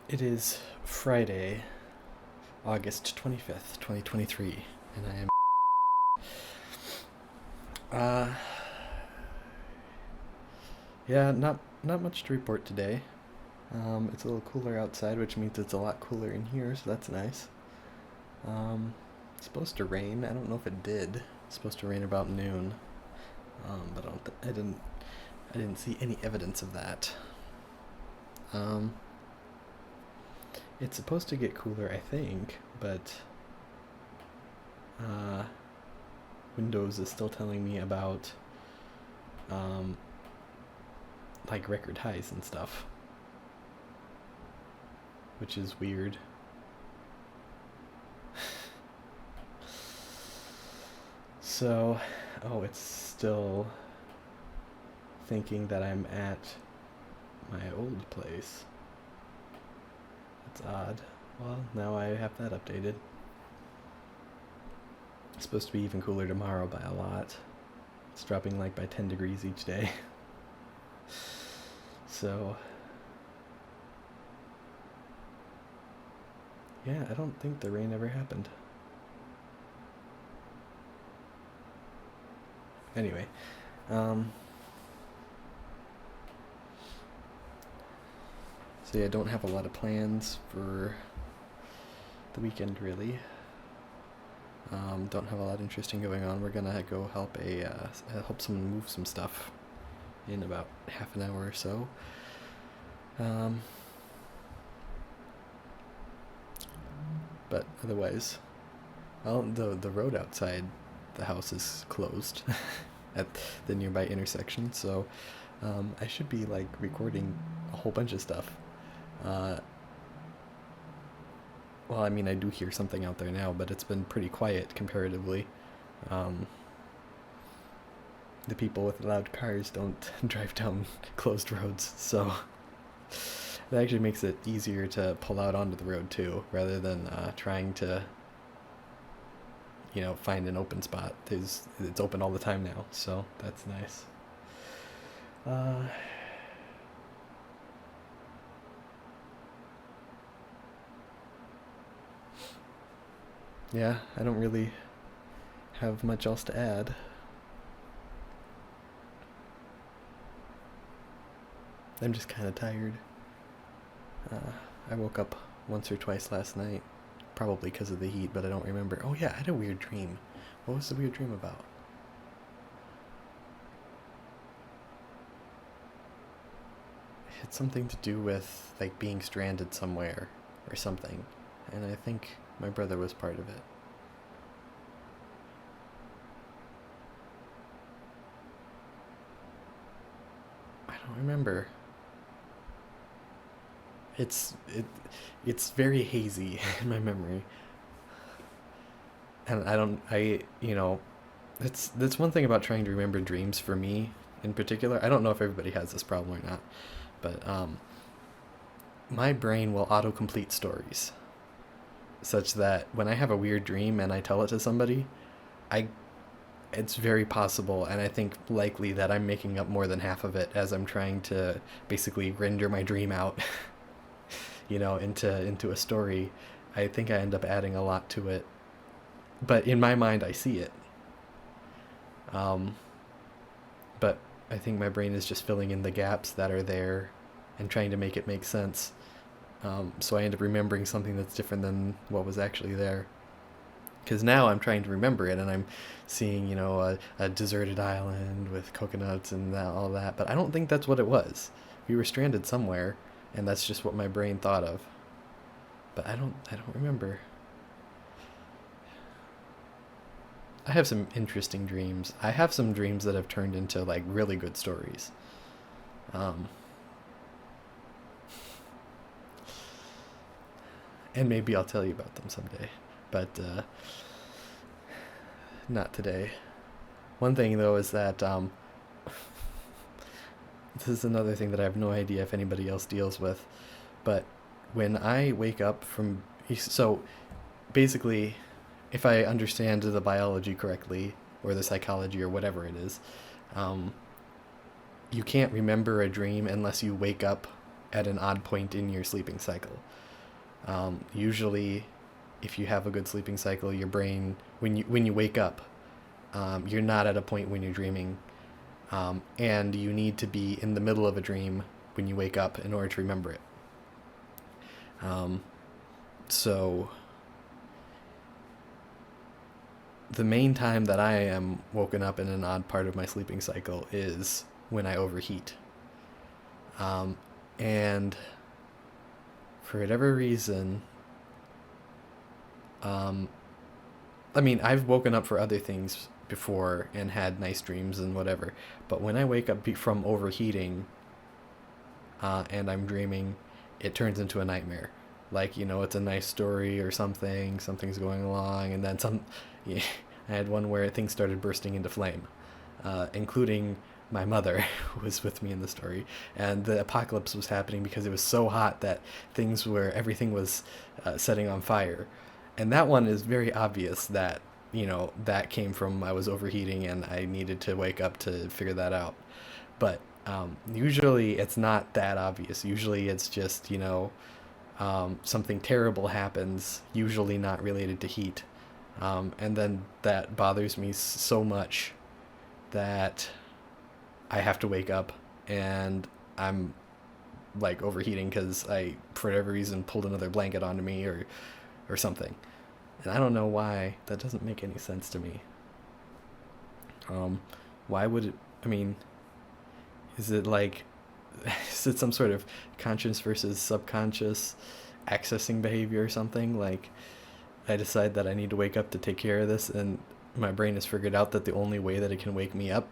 It is Friday, August 25th, 2023, and I am. Uh, yeah, not much to report today. It's a little cooler outside, which means it's a lot cooler in here, so that's nice. It's supposed to rain. I don't know if it did. It's supposed to rain about noon, but I didn't see any evidence of that. Um, it's supposed to get cooler, I think, but uh, Windows is still telling me about um, like record highs and stuff, which is weird. So, oh, it's still thinking that I'm at my old place. That's odd. Well, now I have that updated. It's supposed to be even cooler tomorrow by a lot. It's dropping like by 10 degrees each day. So, yeah, I don't think the rain ever happened. Anyway, um, so yeah, I don't have a lot of plans for the weekend really. Don't have a lot interesting going on. We're gonna go help someone move some stuff in about half an hour or so. Um, but otherwise, well, the road outside the house is closed at the nearby intersection, so I should be like recording a whole bunch of stuff. Uh, well, I mean, I do hear something out there now, but it's been pretty quiet comparatively. Um, the people with loud cars don't drive down closed roads, so that actually makes it easier to pull out onto the road too, rather than trying to, find an open spot. It's open all the time now, so that's nice. Uh, yeah, I don't really have much else to add. I'm just kind of tired. Uh, I woke up once or twice last night, probably because of the heat, but I don't remember. Oh yeah, I had a weird dream. What was the weird dream about? It had something to do with like being stranded somewhere or something, and I think my brother was part of it. I don't remember. It's it it's very hazy in my memory, and I don't I you know that's one thing about trying to remember dreams for me in particular. I don't know if everybody has this problem or not, but my brain will autocomplete stories such that when I have a weird dream and I tell it to somebody, I it's very possible and I think likely that I'm making up more than half of it as I'm trying to basically render my dream out, into a story. I think I end up adding a lot to it, but in my mind I see it. Um, but I think my brain is just filling in the gaps that are there and trying to make it make sense. So I end up remembering something that's different than what was actually there. Because now I'm trying to remember it and I'm seeing, a deserted island with coconuts and all that. But I don't think that's what it was. We were stranded somewhere, and that's just what my brain thought of. But I don't remember. I have some interesting dreams. I have some dreams that have turned into like really good stories. Um, and maybe I'll tell you about them someday. But not today. One thing though is that this is another thing that I have no idea if anybody else deals with, but when I wake up from so basically, if I understand the biology correctly or the psychology or whatever it is, um, you can't remember a dream unless you wake up at an odd point in your sleeping cycle. Usually, if you have a good sleeping cycle, your brain, when you wake up, you're not at a point when you're dreaming, and you need to be in the middle of a dream when you wake up in order to remember it. So the main time that I am woken up in an odd part of my sleeping cycle is when I overheat. And for whatever reason, I mean, I've woken up for other things before and had nice dreams and whatever, but when I wake up from overheating, and I'm dreaming, it turns into a nightmare. Like, it's a nice story or something's going along, and then yeah, I had one where things started bursting into flame, including my mother, who was with me in the story, and the apocalypse was happening because it was so hot that everything was setting on fire. And that one is very obvious that, that came from I was overheating and I needed to wake up to figure that out. But usually it's not that obvious. Usually it's just, something terrible happens, usually not related to heat. And then that bothers me so much that I have to wake up and I'm like overheating because I, for whatever reason, pulled another blanket onto me or something. And I don't know why. That doesn't make any sense to me. Why would it, I mean, is it like, is it some sort of conscious versus subconscious accessing behavior or something? Like, I decide that I need to wake up to take care of this, and my brain has figured out that the only way that it can wake me up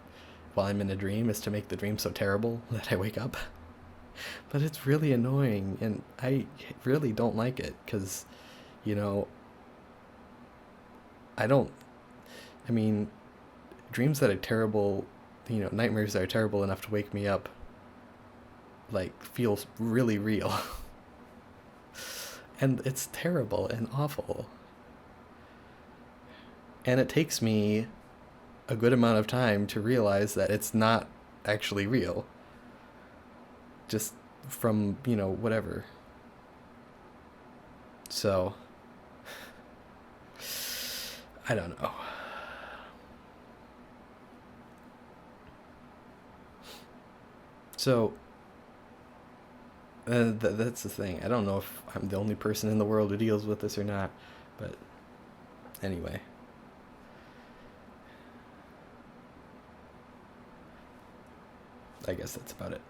while I'm in a dream is to make the dream so terrible that I wake up. But it's really annoying, and I really don't like it, because, I mean, dreams that are terrible, nightmares that are terrible enough to wake me up, like, feels really real. And it's terrible and awful. And it takes me a good amount of time to realize that it's not actually real. Just from, whatever. So, I don't know. So, that's the thing. I don't know if I'm the only person in the world who deals with this or not, but anyway. I guess that's about it.